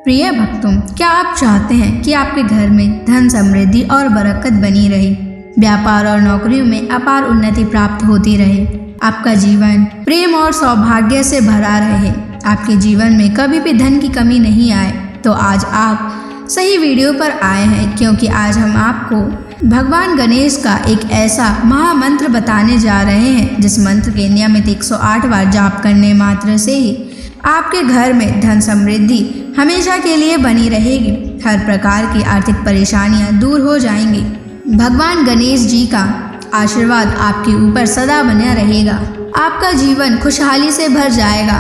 प्रिय भक्तों, क्या आप चाहते हैं कि आपके घर में धन समृद्धि और बरकत बनी रहे, व्यापार और नौकरियों में अपार उन्नति प्राप्त होती रहे, आपका जीवन प्रेम और सौभाग्य से भरा रहे, आपके जीवन में कभी भी धन की कमी नहीं आए, तो आज आप सही वीडियो पर आए हैं, क्योंकि आज हम आपको भगवान गणेश का एक ऐसा महामंत्र बताने जा रहे हैं जिस मंत्र के नियमित 108 बार जाप करने मात्र से ही आपके घर में धन समृद्धि हमेशा के लिए बनी रहेगी। हर प्रकार की आर्थिक परेशानियां दूर हो जाएंगी। भगवान गणेश जी का आशीर्वाद आपके ऊपर सदा बना रहेगा। आपका जीवन खुशहाली से भर जाएगा।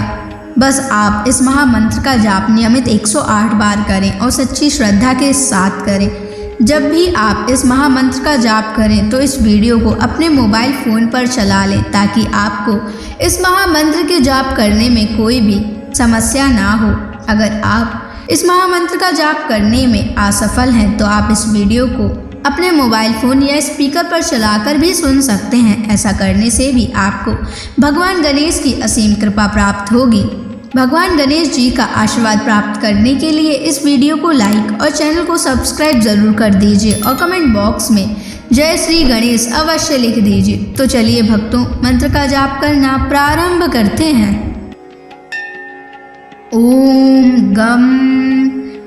बस आप इस महामंत्र का जाप नियमित 108 बार करें और सच्ची श्रद्धा के साथ करें। जब भी आप इस महामंत्र का जाप करें तो इस वीडियो को अपने मोबाइल फ़ोन पर चला लें, ताकि आपको इस महामंत्र के जाप करने में कोई भी समस्या ना हो। अगर आप इस महामंत्र का जाप करने में असफल हैं तो आप इस वीडियो को अपने मोबाइल फ़ोन या स्पीकर पर चलाकर भी सुन सकते हैं। ऐसा करने से भी आपको भगवान गणेश की असीम कृपा प्राप्त होगी। भगवान गणेश जी का आशीर्वाद प्राप्त करने के लिए इस वीडियो को लाइक और चैनल को सब्सक्राइब जरूर कर दीजिए और कमेंट बॉक्स में जय श्री गणेश अवश्य लिख दीजिए। तो चलिए भक्तों, मंत्र का जाप करना प्रारंभ करते हैं। ओम गम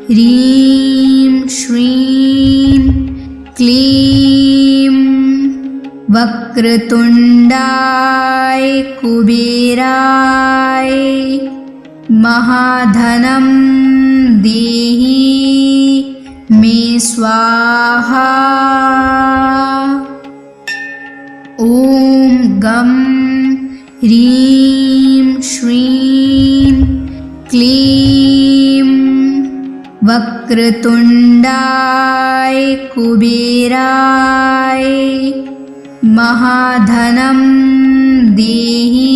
ह्रीं श्रीं क्लीं वक्रतुंडाय कुबेराय महाधनं देहि मे स्वाहा। ओम गम ह्रीं श्रीं क्लीं वक्रतुंडाय कुबेराय महाधनं देहि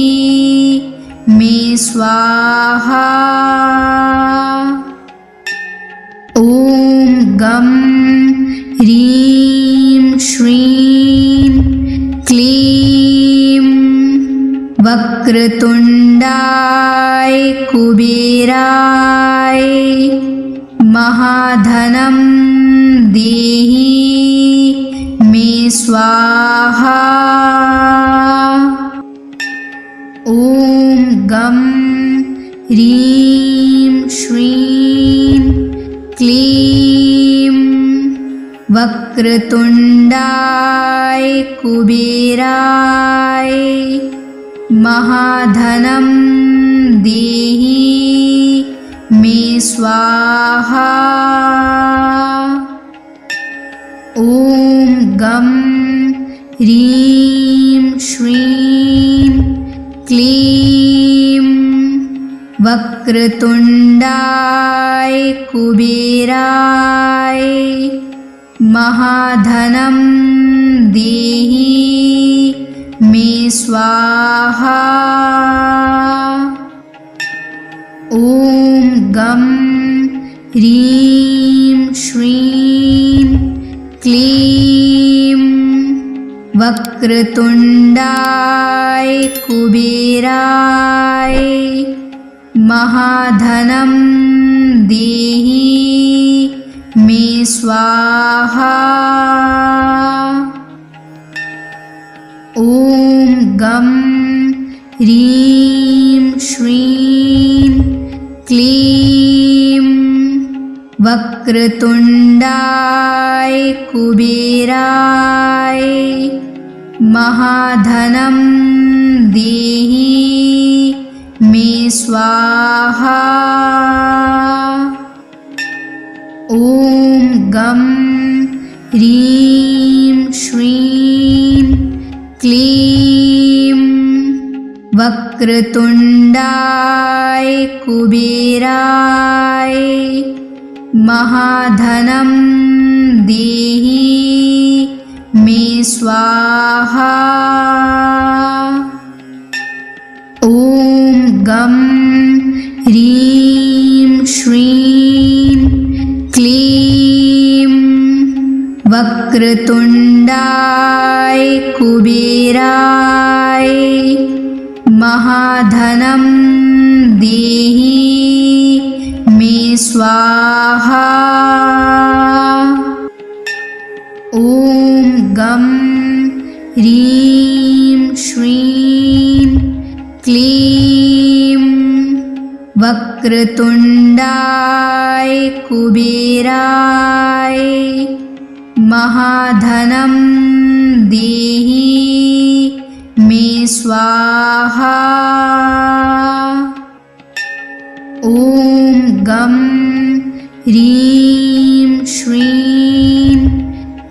मे स्वाहा। ओम गम ह्रीं श्रीं क्लीं वक्रतुंडाय कुबेराय महाधनं देहि मे स्वाहा। ओम गम ह्रीं श्रीं क्लीं वक्रतुंडाय कुबेराय महाधनं देहि मे स्वाहा। ओम गम ह्रीं श्रीं क्लीं वक्रतुंडाय कुबेराय महाधनं देहि मे स्वाहा। ओम गम ह्रीं श्रीं क्लीं वक्रतुंडाय कुबेराय महाधनं देहि मे स्वाहा। ओम गम ह्रीं श्रीं क्लीं वक्रतुंडाय कुबेराय महाधनं देहि मे स्वाहा। ओम गम ह्रीं श्रीं क्लीं वक्रतुंडाय कुबेराय महाधनं देहि मे स्वाहा। ओम गम ह्रीं श्रीं क्लीं वक्रतुंडाय कुबेराय महाधनं देहि मे स्वाहा। ॐ गं ह्रीं श्रीं क्लीं वक्रतुण्डाय कुबेराय महाधनं देहि मे स्वाहा। ॐ गं ह्रीं श्रीं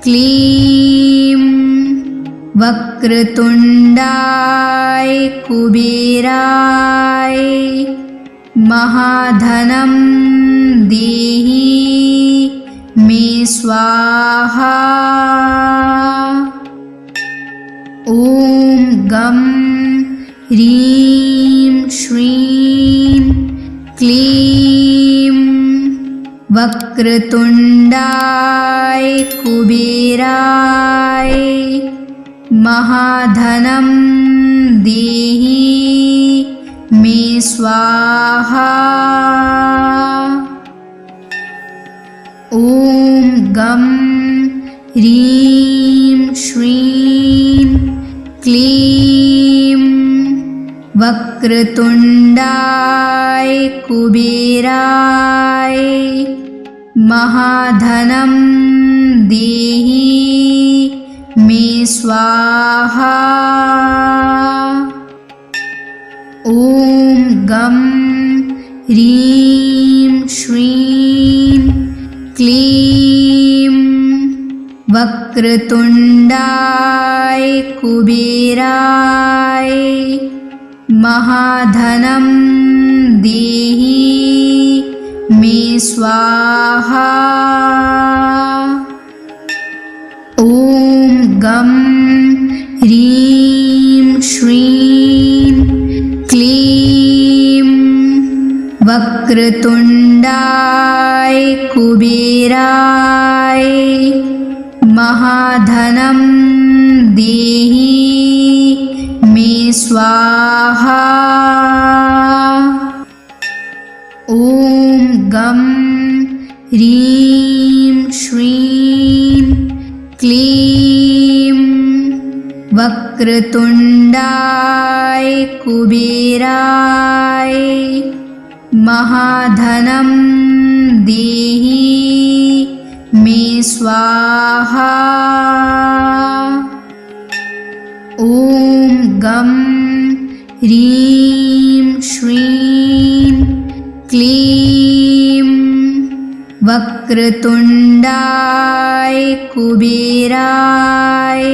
क्लीं वक्रतुण्डाय कुबेराय महाधनं देहि मे स्वाहा। ॐ गं ह्रीं श्रीं क्लीं वक्रतुण्डाय कुबेराय महाधनं देहि मे स्वाहा। ॐ गं ह्रीं श्रीं क्लीं वक्रतुण्डाय कुबेराय महाधनं देहि मे स्वाहा। ॐ गं ह्रीं श्रीं क्लीं वक्रतुण्डाय कुबेराय महाधनं देहि मे स्वाहा। ॐ गं ह्रीं श्रीं क्लीं वक्रतुण्डाय कुबेराय महाधनं देहि मे स्वाहा। ॐ गं ह्रीं श्रीं क्लीं वक्रतुण्डाय कुबेराय महाधनं देहि मे स्वाहा। ॐ गं ह्रीं श्रीं क्लीं वक्रतुण्डाय कुबेराय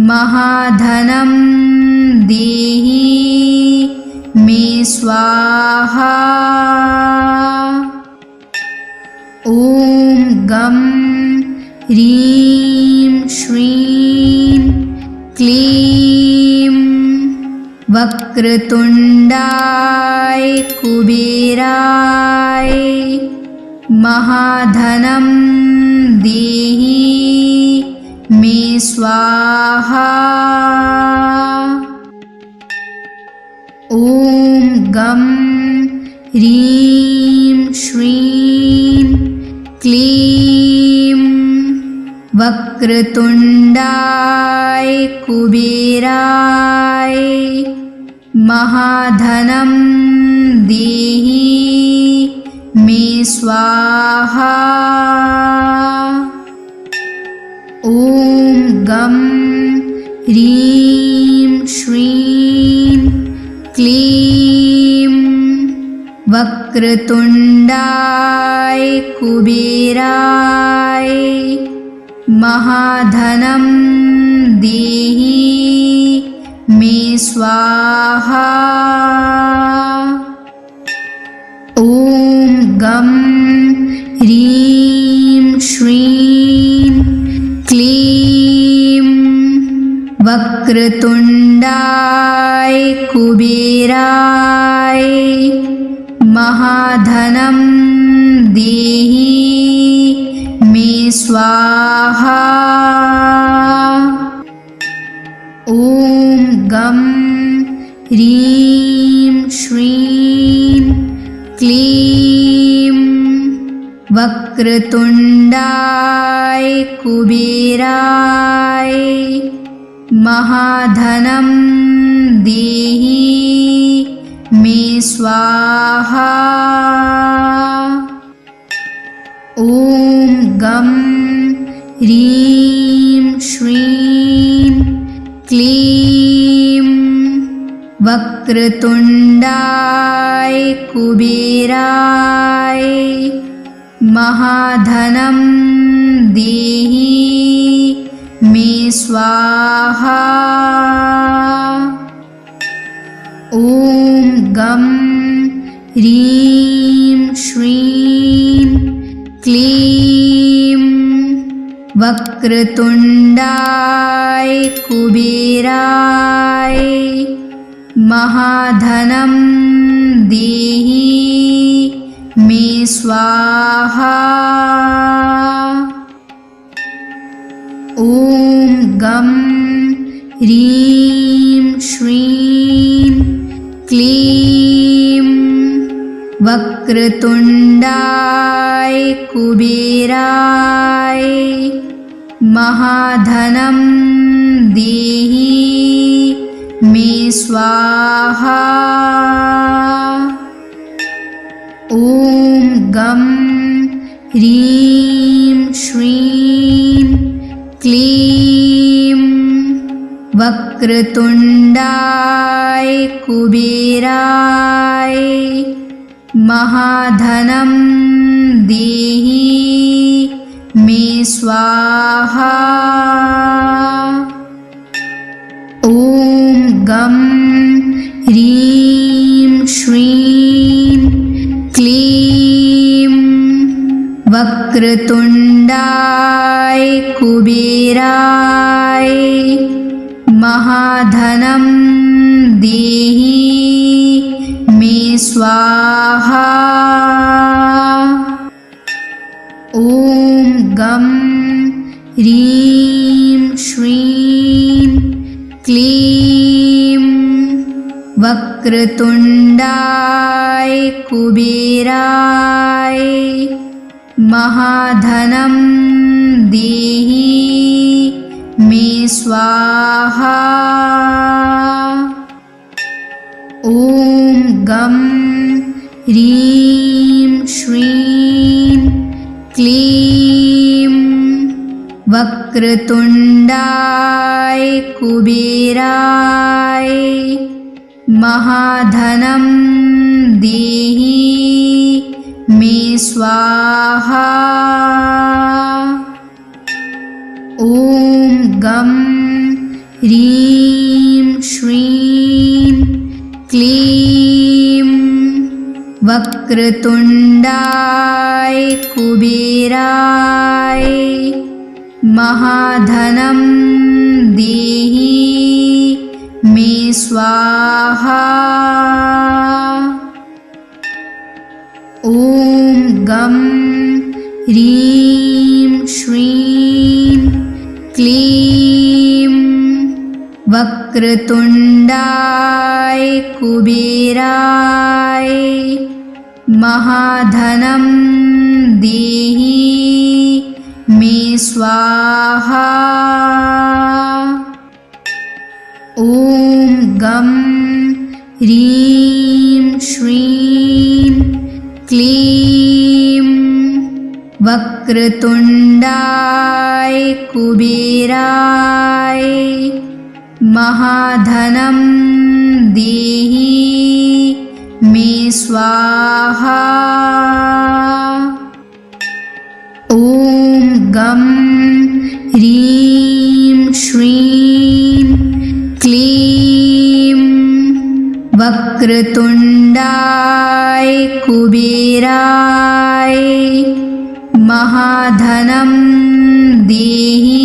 महाधनं देहि मे स्वाहा। ॐ गं ह्रीं श्रीं क्लीं वक्रतुण्डाय कुबेराय महाधनं देहि मे स्वाहा। ॐ गं ह्रीं श्रीं क्लीं वक्रतुण्डाय कुबेराय महाधनं देहि मे स्वाहा। ॐ गं ह्रीं श्रीं क्लीं वक्रतुण्डाय कुबेराय महाधनं देहि मे स्वाहा। ॐ गं ह्रीं श्रीं क्लीं वक्रतुण्डाय कुबेराय महाधनं देहि मे स्वाहा। ॐ गं ह्रीं श्रीं क्लीं वक्रतुण्डाय कुबेराय महाधनं देहि मे स्वाहा। ॐ गं ह्रीं श्रीं क्लीं वक्रतुण्डाय कुबेराय महाधनं देहि मे स्वाहा। ॐ गं ह्रीं श्रीं क्लीं वक्रतुण्डाय कुबेराय महाधनं देहि मे स्वाहा। ॐ गं ह्रीं श्रीं क्लीं वक्रतुण्डाय कुबेराय महाधनं देहि मे स्वाहा। ॐ गं ह्रीं श्रीं क्लीं वक्रतुण्डाय कुबेराय महाधनं देहि मे स्वाहा। ॐ गं ह्रीं श्रीं क्लीं वक्रतुण्डाय कुबेराय महाधनं देहि मे स्वाहा। ॐ गं ह्रीं श्रीं क्लीं वक्रतुण्डाय कुबेराय महाधनं देहि मे स्वाहा। ॐ गं ह्रीं श्रीं क्लीं वक्रतुण्डाय कुबेराय महाधनं देहि मे स्वाहा। ॐ गं ह्रीं श्रीं क्लीं वक्रतुण्डाय कुबेराय महाधनं देहि मे स्वाहा। ॐ गं ह्रीं श्रीं क्लीं वक्रतुण्डाय कुबेराय महाधनं देहि मे स्वाहा। ॐ गं ह्रीं श्रीं क्लीं वक्रतुण्डाय कुबेराय महाधनं देहि मे स्वाहा। ॐ गं ह्रीं श्रीं क्लीं वक्रतुण्डाय कुबेराय महाधनं देहि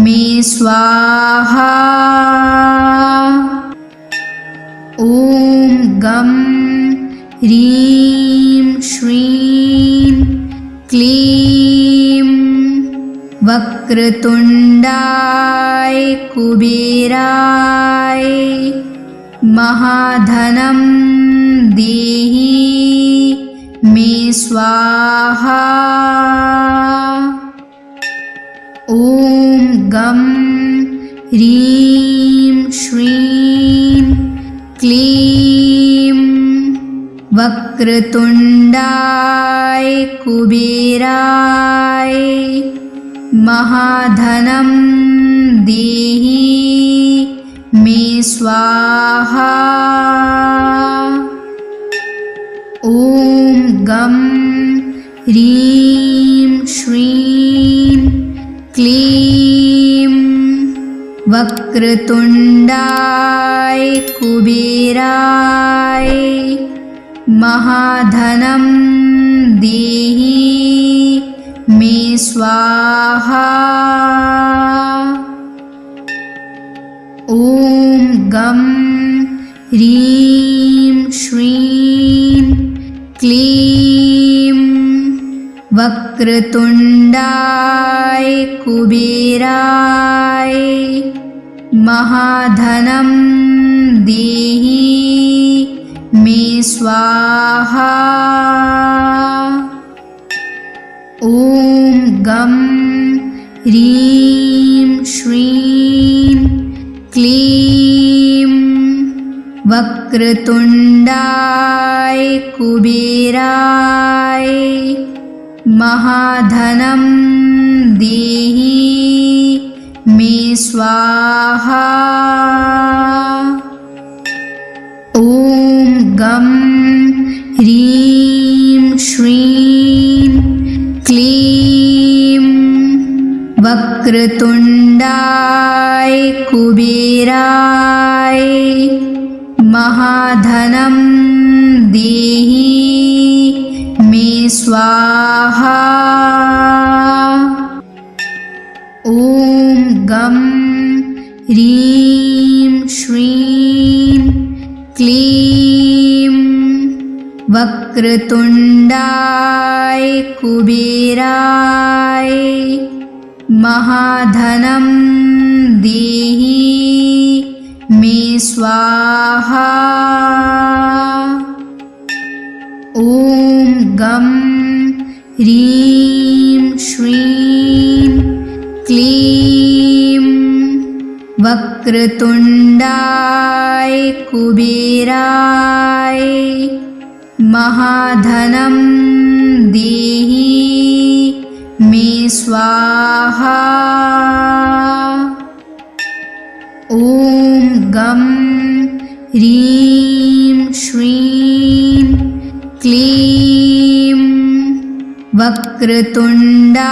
मे स्वाहा। ॐ गं ह्रीं श्रीं क्लीं वक्रतुण्डाय कुबेराय महाधनं देहि मे स्वाहा। ॐ गं ह्रीं श्रीं क्लीं वक्रतुण्डाय कुबेराय महाधनं देहि मे स्वाहा। ॐ गं ह्रीं श्रीं क्लीं वक्रतुण्डाय कुबेराय महाधनं देहि मे स्वाहा। ॐ गं ह्रीं श्रीं क्लीं वक्रतुण्डाय कुबेराय महाधनं देहि मे स्वाहा। ॐ गं ह्रीं श्रीं क्लीं वक्रतुण्डाय कुबेराय महाधनं देहि मे स्वाहा। ॐ गं ह्रीं श्रीं क्लीं वक्रतुण्डाय कुबेराय महाधनं देहि मे स्वाहा। ॐ गं ह्रीं श्रीं क्लीं वक्रतुण्डाय कुबेराय महाधनं देहि मे स्वाहा। ॐ गं ह्रीं श्रीं क्लीं वक्रतुण्डाय कुबेराय महाधनं देहि मे स्वाहा। ॐ गं ह्रीं श्रीं क्लीं वक्रतुण्डाय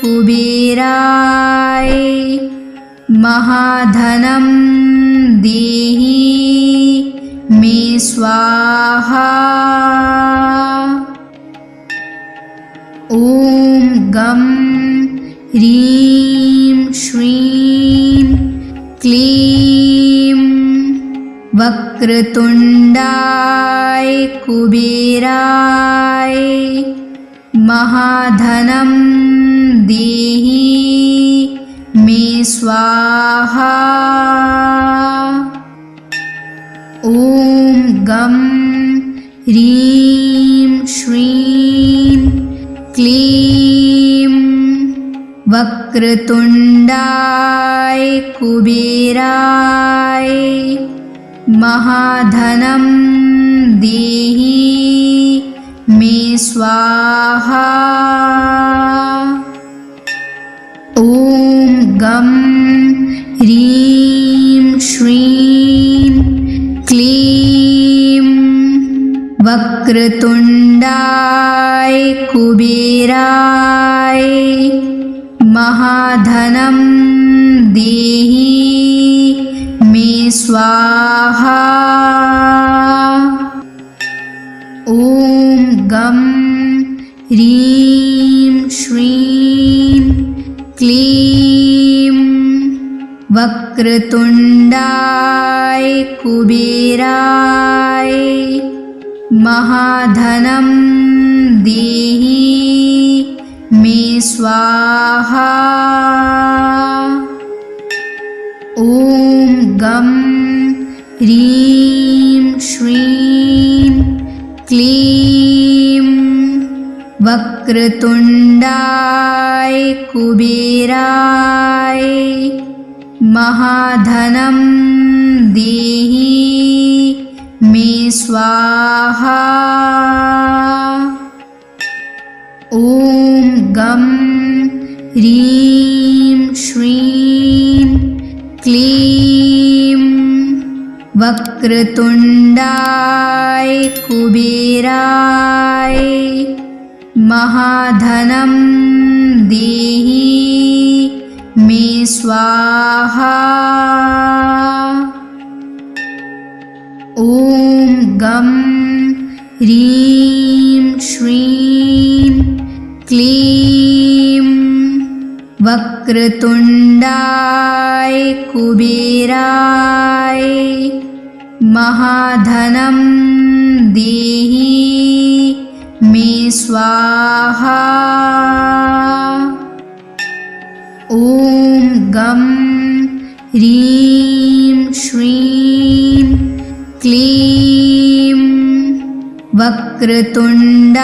कुबेराय महाधनं देहि मे स्वाहा। ॐ गं ह्रीं श्रीं क्लीं वक्रतुण्डाय कुबेराय महाधनं देहि मे स्वाहा। ॐ गं ह्रीं श्रीं क्लीं वक्रतुण्डाय कुबेराय महाधनं देहि मे स्वाहा। ॐ गं ह्रीं श्रीं क्लीं वक्रतुण्डाय कुबेराय महाधनं देहि मे स्वाहा। ॐ गं ह्रीं श्रीं क्लीं वक्रतुण्डाय कुबेराय महाधनं देहि मे स्वाहा। ॐ गं ह्रीं श्रीं क्लीं वक्रतुण्डाय कुबेराय महाधनं देहि मे स्वाहा। ॐ गं ह्रीं श्रीं क्लीं वक्रतुण्डाय कुबेराय महाधनं देहि मे स्वाहा। ॐ गं ह्रीं श्रीं क्लीं वक्रतुण्डाय कुबेराय महाधनं देहि मे स्वाहा। ॐ गं ह्रीं श्रीं क्लीं वक्रतुण्डाय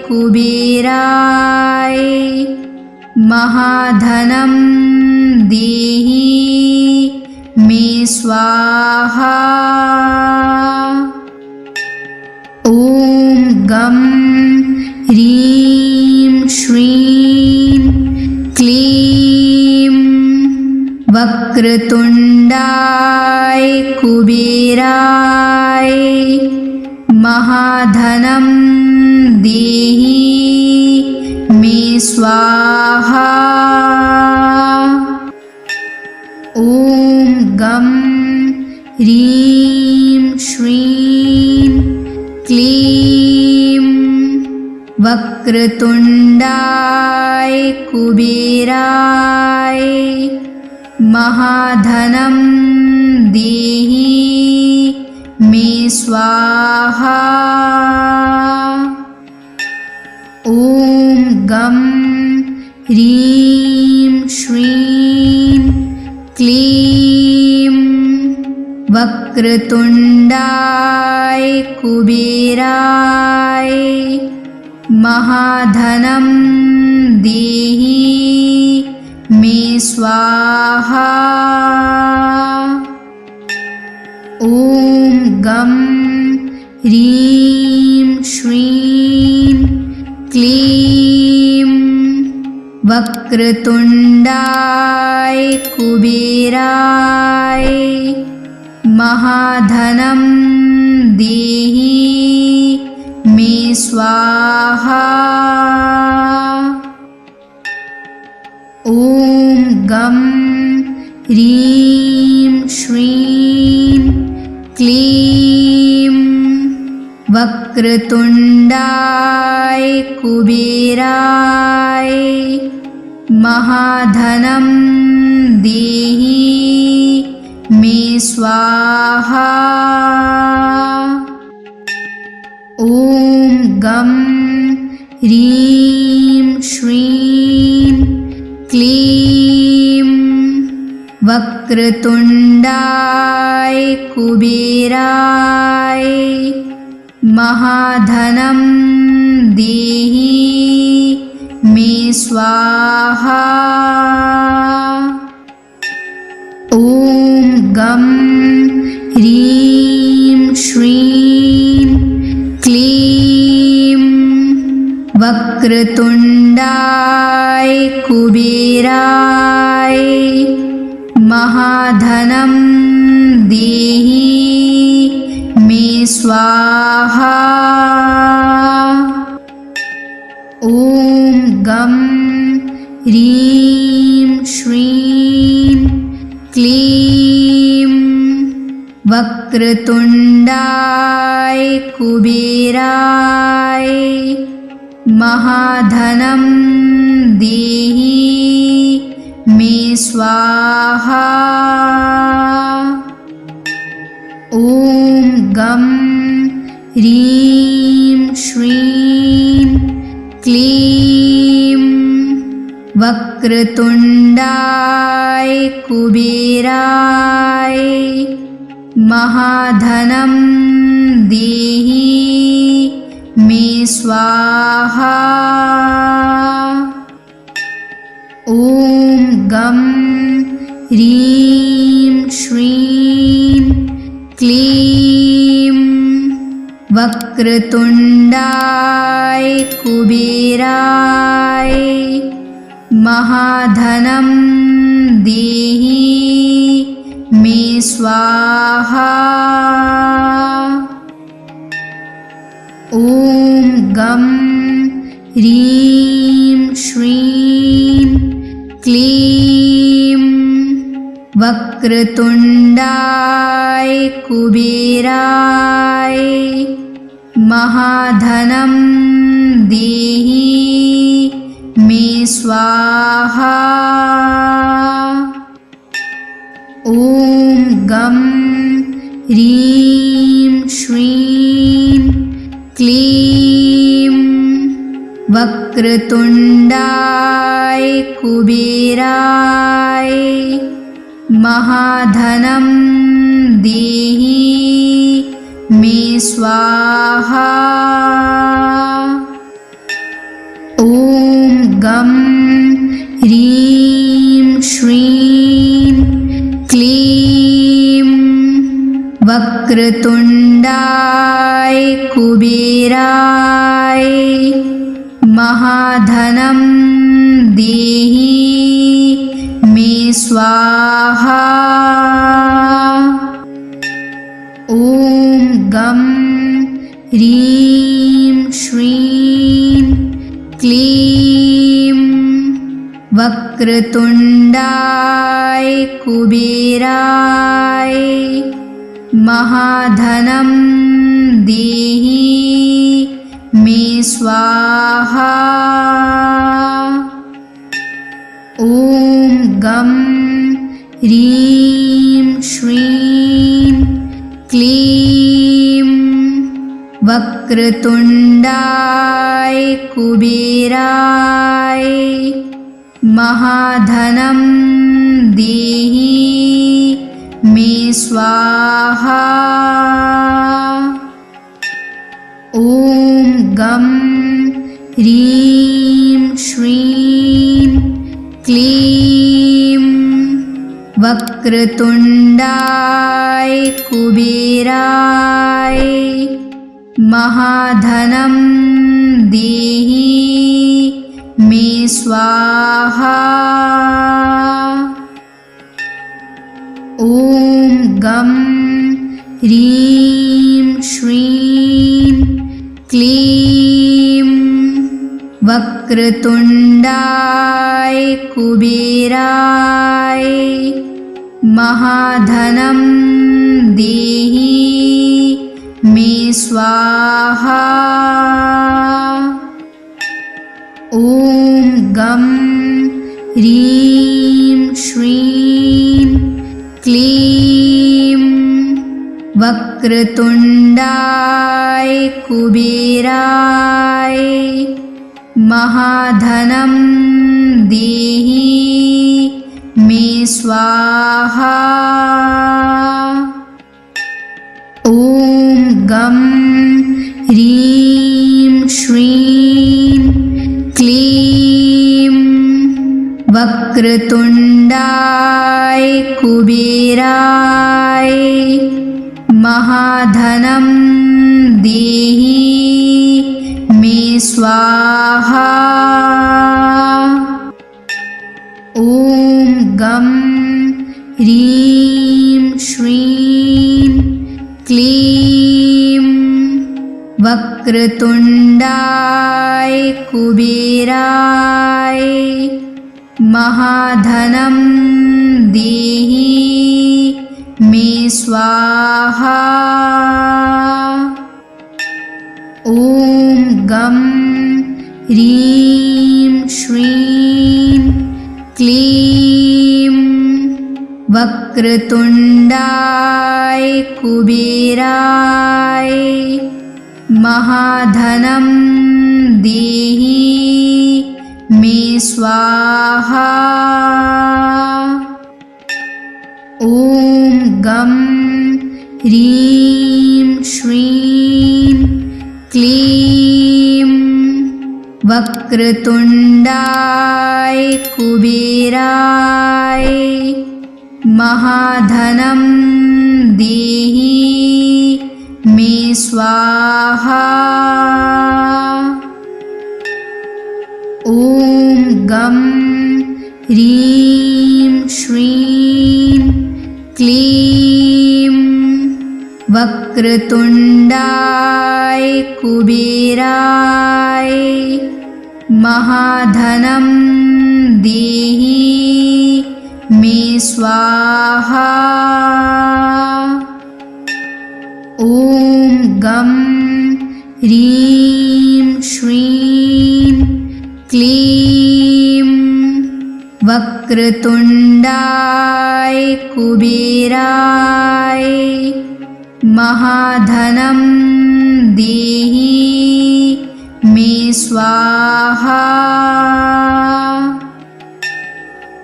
कुबेराय महाधनं देहि मे स्वाहा। ॐ गं ह्रीं श्रीं क्लीं वक्रतुण्डाय कुबेराय महाधनं देहि मे स्वाहा। ॐ गं ह्रीं श्रीं क्लीं वक्रतुण्डाय कुबेराय महाधनं देहि मे स्वाहा। ॐ गं ह्रीं श्रीं क्लीं वक्रतुण्डाय कुबेराय महाधनं देहि मे स्वाहा। ॐ गं ह्रीं श्रीं क्लीं वक्रतुण्डाय कुबेराय महाधनं देहि मे स्वाहा। ॐ गं ह्रीं श्रीं क्लीं वक्रतुण्डाय कुबेराय महाधनं देहि मे स्वाहा। ॐ गं ह्रीं श्रीं क्लीं वक्रतुण्डाय कुबेराय महाधनं देहि मे स्वाहा। ॐ गं ह्रीं श्रीं क्लीं वक्रतुण्डाय कुबेराय महाधनं देहि मे स्वाहा। ॐ गं ह्रीं श्रीं क्लीं वक्रतुण्डाय कुबेराय महाधनं देहि मे स्वाहा। ॐ गं ह्रीं श्रीं क्लीं वक्रतुण्डाय कुबेराय महाधनं देहि मे स्वाहा। ॐ गं ह्रीं श्रीं क्लीं वक्रतुण्डाय कुबेराय महाधनं देहि मे स्वाहा। ॐ गं ह्रीं श्रीं क्लीं वक्रतुण्डाय कुबेराय महाधनं देहि मे स्वाहा। ॐ गं ह्रीं श्रीं क्लीं वक्रतुण्डाय कुबेराय महाधनं देहि मे स्वाहा। ॐ गं ह्रीं श्रीं क्लीं वक्रतुण्डाय कुबेराय महाधनं देहि मे स्वाहा। ॐ गं ह्रीं श्रीं क्लीं वक्रतुण्डाय कुबेराय महाधनं देहि मे स्वाहा। ॐ गं ह्रीं श्रीं क्लीं वक्रतुण्डाय कुबेराय महाधनं देहि मे स्वाहा। ॐ गं ह्रीं श्रीं क्लीं वक्रतुण्डाय कुबेराय महाधनं देहि मे स्वाहा। ॐ गं ह्रीं श्रीं क्लीं वक्रतुण्डाय कुबेराय महाधनं देहि मे स्वाहा। ॐ गं ह्रीं श्रीं क्लीं वक्रतुण्डाय कुबेराय महाधनं देहि मे स्वाहा। ॐ गं ह्रीं श्रीं क्लीं वक्रतुण्डाय कुबेराय महाधनं देहि मे स्वाहा। ॐ गं ह्रीं श्रीं क्लीं वक्रतुण्डाय कुबेराय महाधनं देहि मे स्वाहा। ॐ गं ह्रीं श्रीं क्लीं वक्रतुण्डाय कुबेराय महाधनं देहि मे स्वाहा। ॐ गं ह्रीं श्रीं क्लीं वक्रतुण्डाय कुबेराय महाधनं देहि मे स्वाहा। ॐ गं ह्रीं श्रीं क्लीं वक्रतुण्डाय कुबेराय महाधनं देहि मे स्वाहा। ॐ गं ह्रीं श्रीं क्लीं वक्रतुण्डाय कुबेराय महाधनं देहि मे स्वाहा।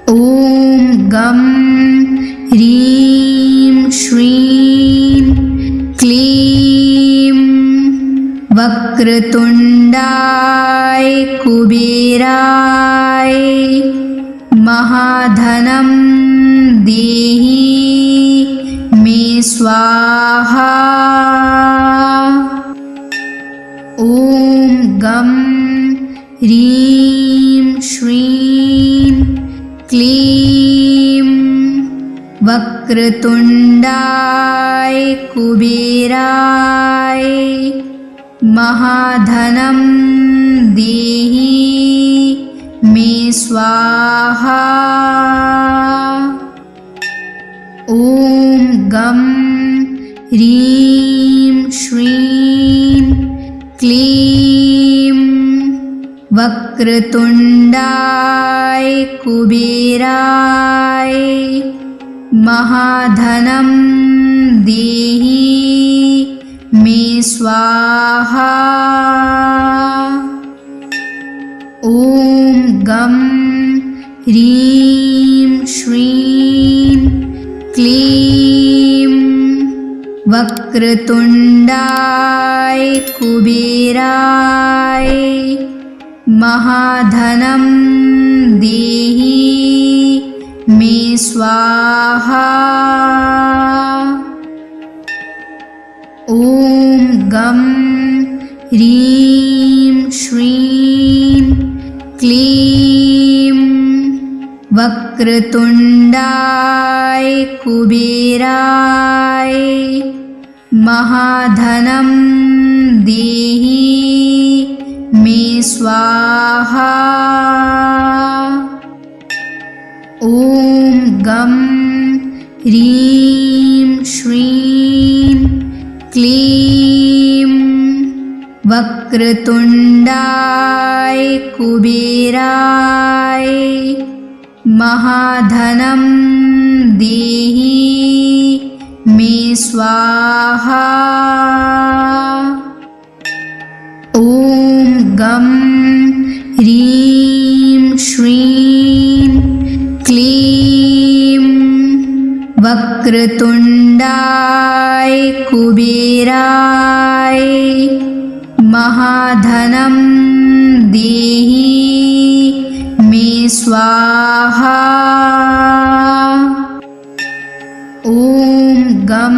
ॐ गं ह्रीं श्रीं क्लीं वक्रतुण्डाय कुबेराय महाधनं देहि मे स्वाहा। ॐ गं ह्रीं श्रीं क्लीं वक्रतुण्डाय कुबेराय महाधनं देहि मे स्वाहा। ॐ गं ह्रीं श्रीं क्लीं वक्रतुण्डाय कुबेराय महाधनं देहि मे स्वाहा। ॐ गं ह्रीं श्रीं क्लीं वक्रतुण्डाय कुबेराय महाधनं देहि मे स्वाहा। ॐ गं ह्रीं श्रीं क्लीं वक्रतुण्डाय कुबेराय महाधनं देहि मे स्वाहा। ॐ गं ह्रीं श्रीं क्लीं वक्रतुण्डाय कुबेराय महाधनं देहि मे स्वाहा। ॐ गं ह्रीं श्रीं क्लीं वक्रतुण्डाय कुबेराय महाधनं देहि मे स्वाहा। ॐ गं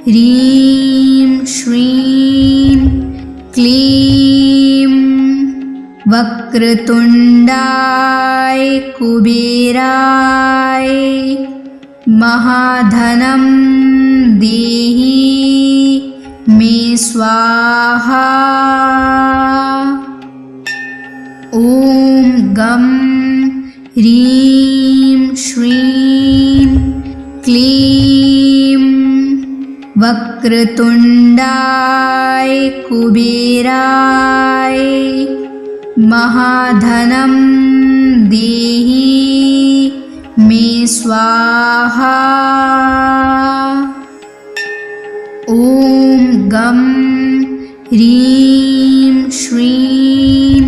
ह्रीं श्रीं क्लीं वक्रतुण्डाय कुबेराय महाधनं देहि मे स्वाहा। ॐ गं ह्रीं श्रीं क्लीं वक्रतुण्डाय कुबेराय महाधनं देहि मे स्वाहा। ॐ गं ह्रीं श्रीं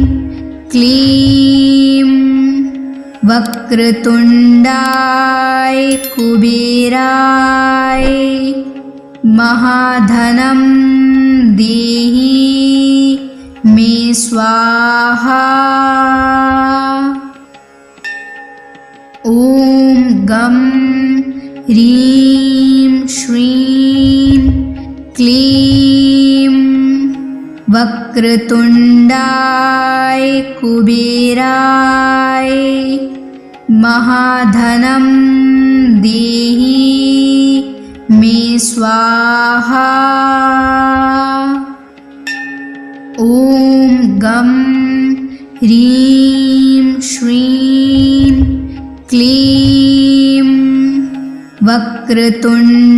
क्लीं वक्रतुण्डाय कुबेराय महाधनं देहि मे मे स्वाहा। ॐ गं ह्रीं श्रीं क्लीं वक्रतुण्डाय कुबेराय महाधनं देहि मे स्वाहा। ॐ गं ह्रीं श्रीं क्लीं वक्रतुण्डाय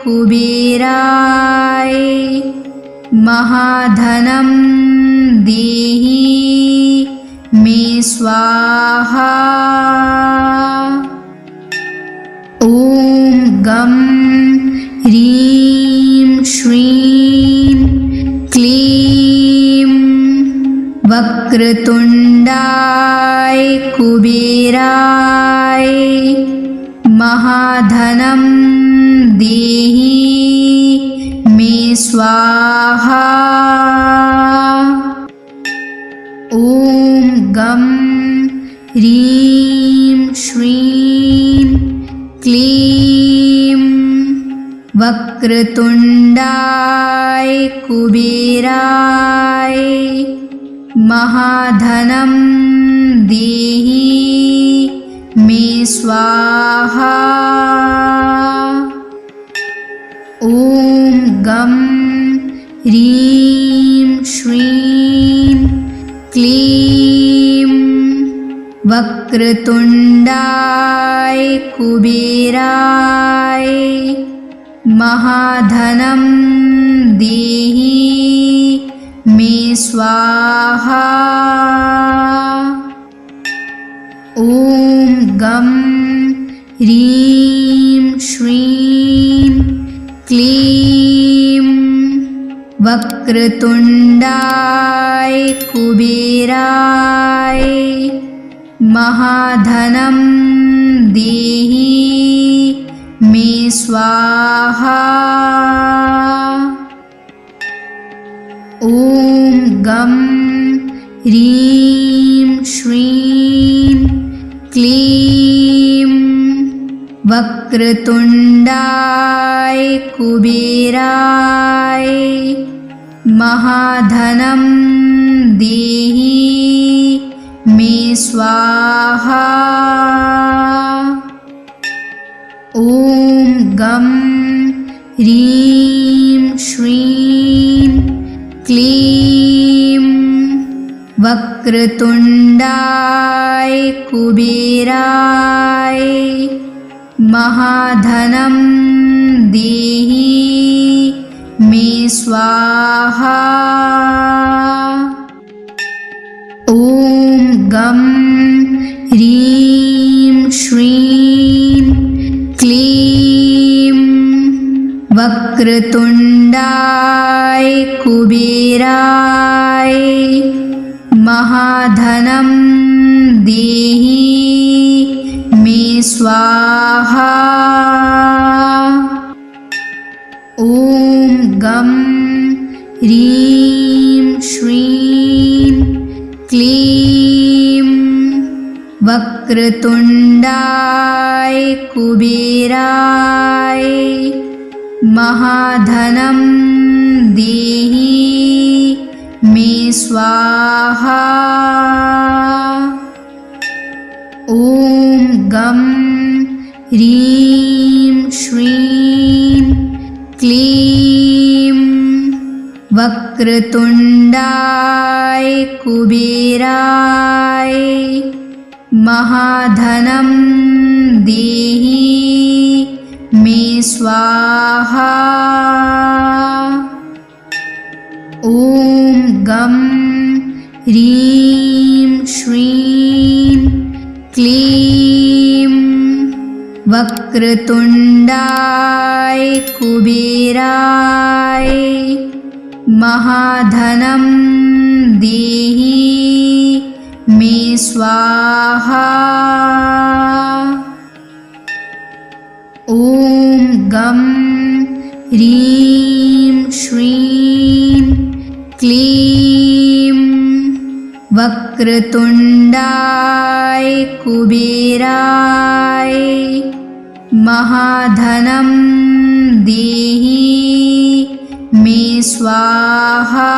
कुबेराय महाधनं देहि मे स्वाहा। ॐ गं ह्रीं श्रीं क्लीं वक्रतुण्डाय कुबेराय महाधनं देहि मे स्वाहा। ॐ गं ह्रीं श्रीं क्लीं वक्रतुण्डाय कुबेराय महाधनं देहि मे स्वाहा। ॐ गं ह्रीं श्रीं क्लीं वक्रतुण्डाय कुबेराय महाधनं देहि मे स्वाहा। ॐ गं ह्रीं श्रीं क्लीं वक्रतुण्डाय कुबेराय महाधनं देहि मे स्वाहा। ॐ गं ह्रीं श्रीं क्लीं वक्रतुण्डाय कुबेराय महाधनं देहि मे स्वाहा। ॐ गं ह्रीं श्रीं क्लीं वक्रतुण्डाय कुबेराय महाधनं देहि मे स्वाहा। ॐ गं ह्रीं श्रीं क्लीं वक्रतुण्डाय कुबेराय महाधनं देहि मे स्वाहा। ॐ गं ह्रीं श्रीं क्लीं वक्रतुण्डाय कुबेराय महाधनं देहि मे स्वाहा। ॐ गं ह्रीं श्रीं क्लीं वक्रतुण्डाय कुबेराय महाधनं देहि मे स्वाहा। ॐ गं ह्रीं श्रीं क्लीं वक्रतुण्डाय कुबेराय महाधनं देहि मे स्वाहा। ॐ गं ह्रीं श्रीं क्लीं वक्रतुण्डाय कुबेराय महाधनं देहि मे स्वाहा।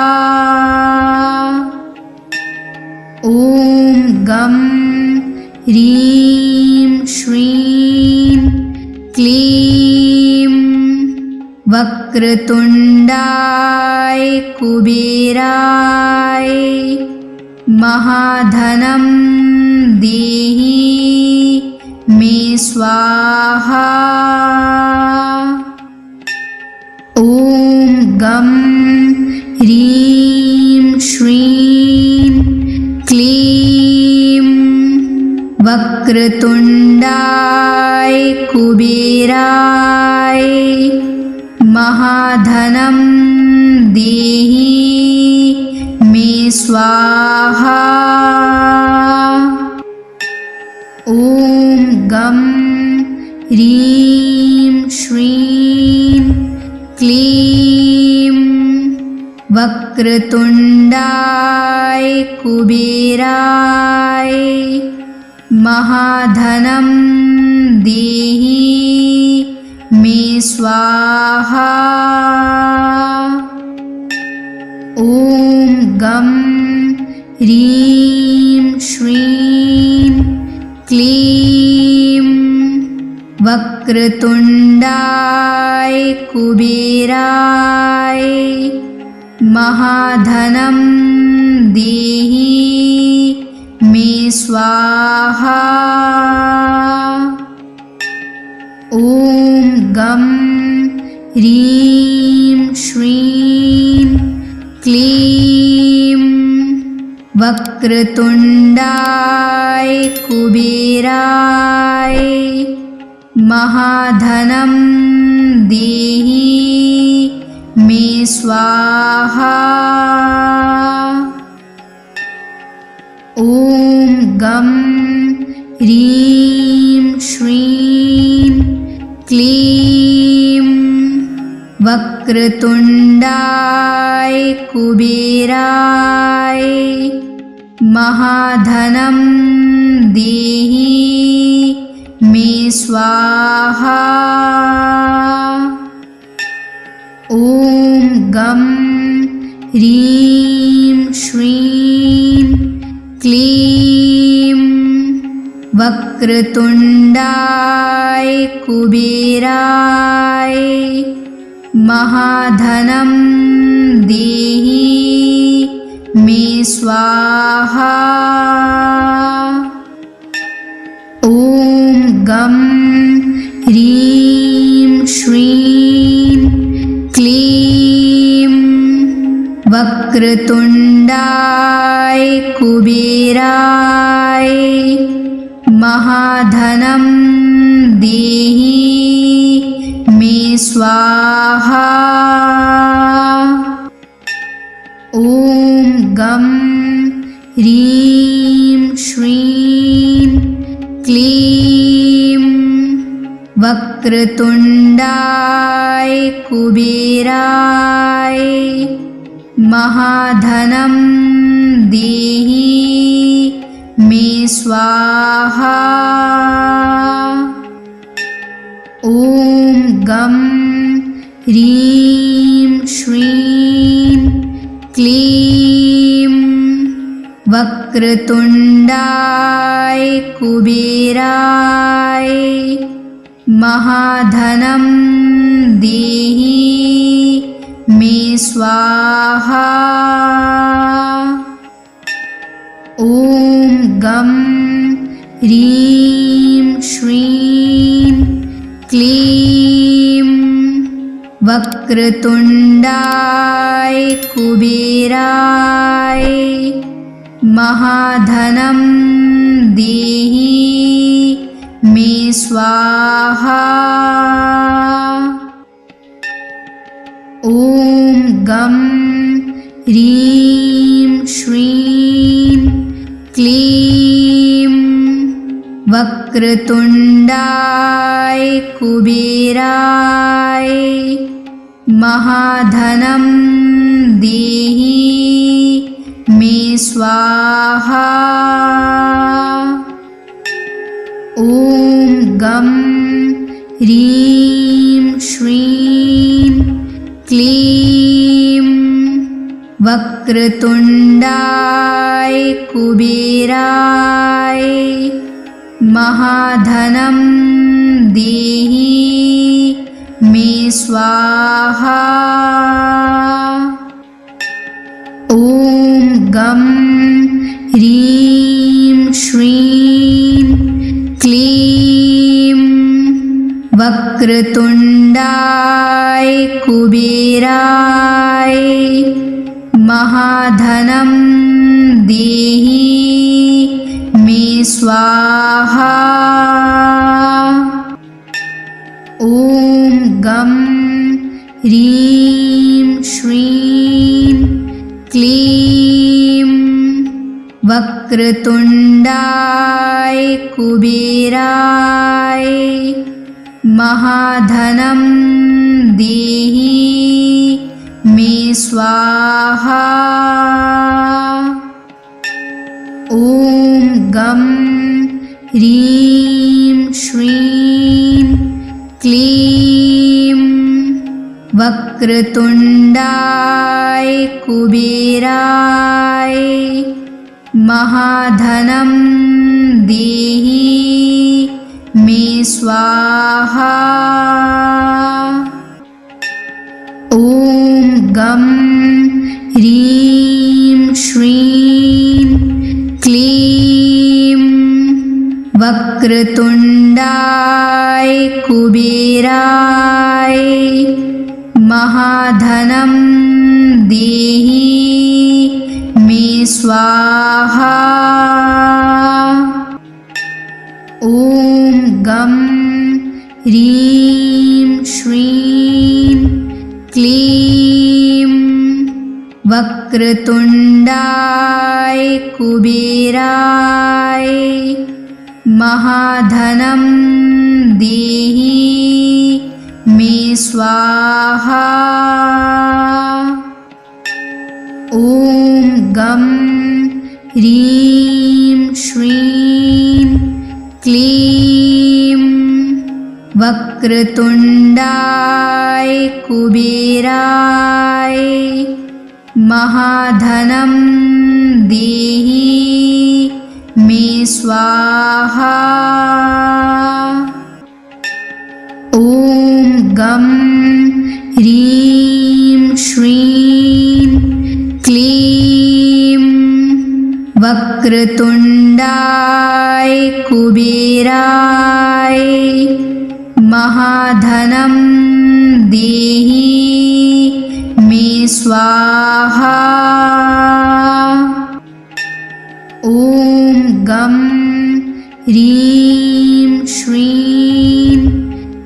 ॐ गं ह्रीं श्रीं क्लीं वक्रतुण्डाय कुबेराय महाधनं देहि मे स्वाहा। ॐ गं ह्रीं श्रीं क्लीं वक्रतुण्डाय कुबेराय महाधनं देहि मे स्वाहा। ॐ गं ह्रीं श्रीं क्लीं वक्रतुण्डाय कुबेराय महाधनं देहि मे स्वाहा। ॐ गं ह्रीं श्रीं क्लीं वक्रतुण्डाय कुबेराय महाधनं देहि मे स्वाहा। ॐ गं ह्रीं श्रीं क्लीं वक्रतुण्डाय कुबेराय महाधनं देहि मे स्वाहा। ॐ गं ह्रीं श्रीं क्लीं वक्रतुण्डाय कुबेराय महाधनं देहि मे स्वाहा। ॐ गं ह्रीं श्रीं क्लीं वक्रतुण्डाय कुबेराय महाधनं देहि मे स्वाहा। ॐ गं ह्रीं श्रीं क्लीं वक्रतुण्डाय कुबेराय महाधनं देहि मे स्वाहा। ॐ गं ह्रीं श्रीं क्लीं वक्रतुण्डाय कुबेराय महाधनं देहि मे स्वाहा। ॐ गं ह्रीं श्रीं क्लीं वक्रतुण्डाय कुबेराय महाधनं देहि मे स्वाहा। ॐ गं ह्रीं श्रीं क्लीं वक्रतुण्डाय कुबेराय महाधनं देहि मे स्वाहा। ॐ गं ह्रीं श्रीं क्लीं वक्रतुण्डाय कुबेराय महाधनं देहि मे स्वाहा। ॐ गं ह्रीं श्रीं क्लीं वक्रतुण्डाय कुबेराय महाधनं देहि मे स्वाहा। ॐ गं ह्रीं श्रीं क्लीं वक्रतुण्डाय कुबेराय महाधनं देहि मे स्वाहा। ॐ गं ह्रीं श्रीं क्लीं वक्रतुण्डाय कुबेराय महाधनं देहि मे स्वाहा। ॐ गं ह्रीं श्रीं क्लीं वक्रतुण्डाय कुबेराय महाधनं देहि मे स्वाहा। ॐ गं ह्रीं श्रीं क्लीं वक्रतुण्डाय कुबेराय महाधनं देहि मे स्वाहा। ॐ गं ह्रीं श्रीं क्लीं वक्रतुण्डाय कुबेराय महाधनं देहि मे स्वाहा। ॐ गं ह्रीं श्रीं क्लीं वक्रतुण्डाय कुबेराय महाधनं देहि मे स्वाहा। ॐ गं ह्रीं श्रीं क्लीं वक्रतुण्डाय कुबेराय महाधनं देहि मे स्वाहा। ॐ गं ह्रीं श्रीं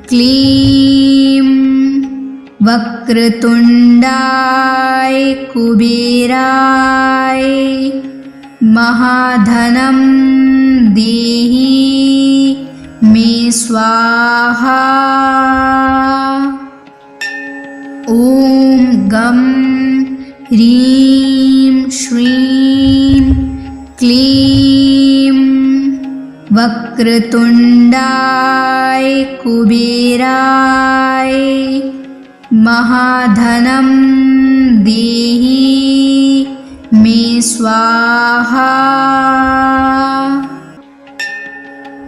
क्लीं वक्रतुण्डाय कुबेराय महाधनं देहि मे स्वाहा। ॐ गं ह्रीं श्रीं क्लीं वक्रतुण्डाय कुबेराय महाधनं देहि मे स्वाहा।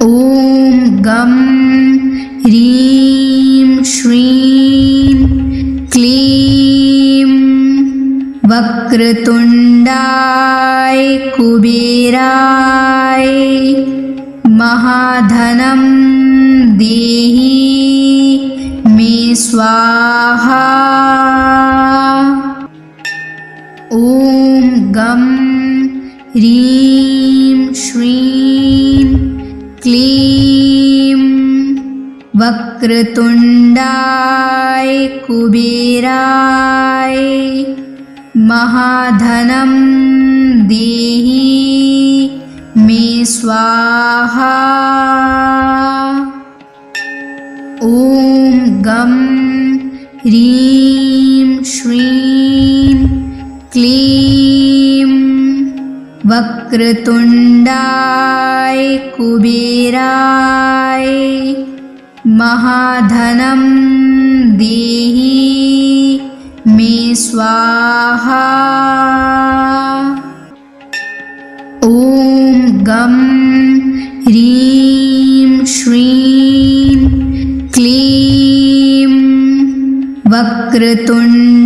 ॐ गं ह्रीं श्रीं क्लीं वक्रतुण्डाय कुबेराय महाधनं देहि मे स्वाहा। ॐ गं ह्रीं श्रीं क्लीं वक्रतुण्डाय कुबेराय महाधनं देहि मे स्वाहा। ॐ गं ह्रीं श्रीं क्लीं वक्रतुण्डाय कुबेराय महाधनं देहि मे स्वाहा। ॐ गं ह्रीं श्रीं क्लीं वक्रतुण्डाय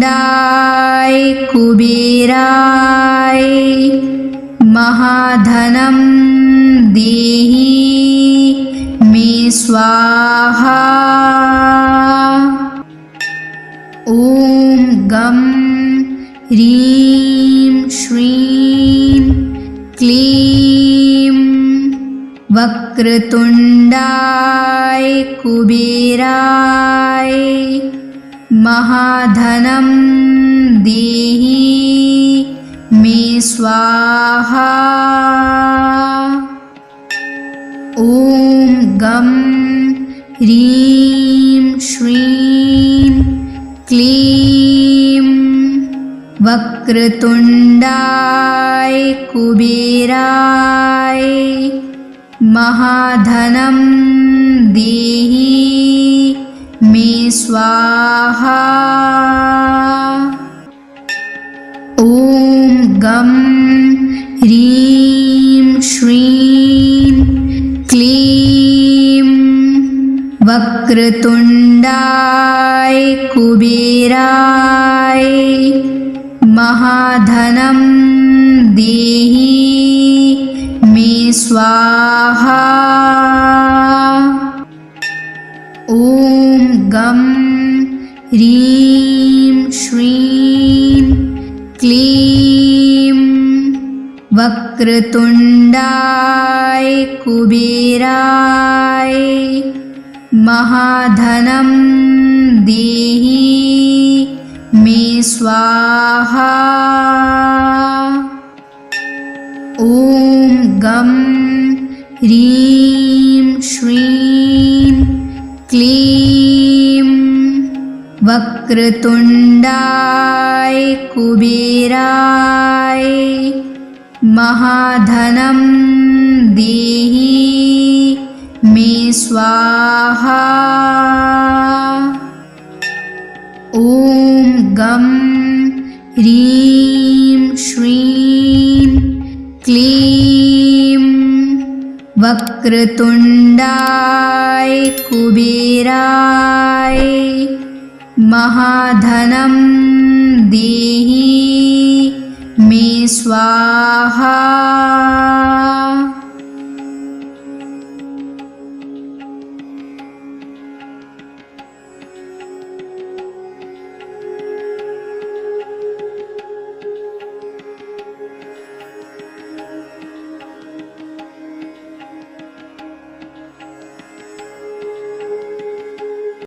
कुबेराय महाधनं देहि मे स्वाहा। ॐ गं ह्रीं श्रीं क्लीं वक्रतुण्डाय कुबेराय महाधनं देहि मे स्वाहा। ॐ गं ह्रीं श्रीं क्लीं वक्रतुण्डाय कुबेराय महाधनं देहि मे स्वाहा। ॐ गं ह्रीं श्रीं क्लीं वक्रतुण्डाय कुबेराय महाधनं देहि मे स्वाहा। ॐ गं ह्रीं श्रीं क्लीं वक्रतुण्डाय कुबेराय महाधनं देहि मे स्वाहा। ॐ गं ह्रीं श्रीं क्लीं वक्रतुण्डाय कुबेराय महाधनं देहि मे स्वाहा। ॐ गं ह्रीं श्रीं क्लीं वक्रतुण्डाय कुबेराय महाधनं देहि मे स्वाहा।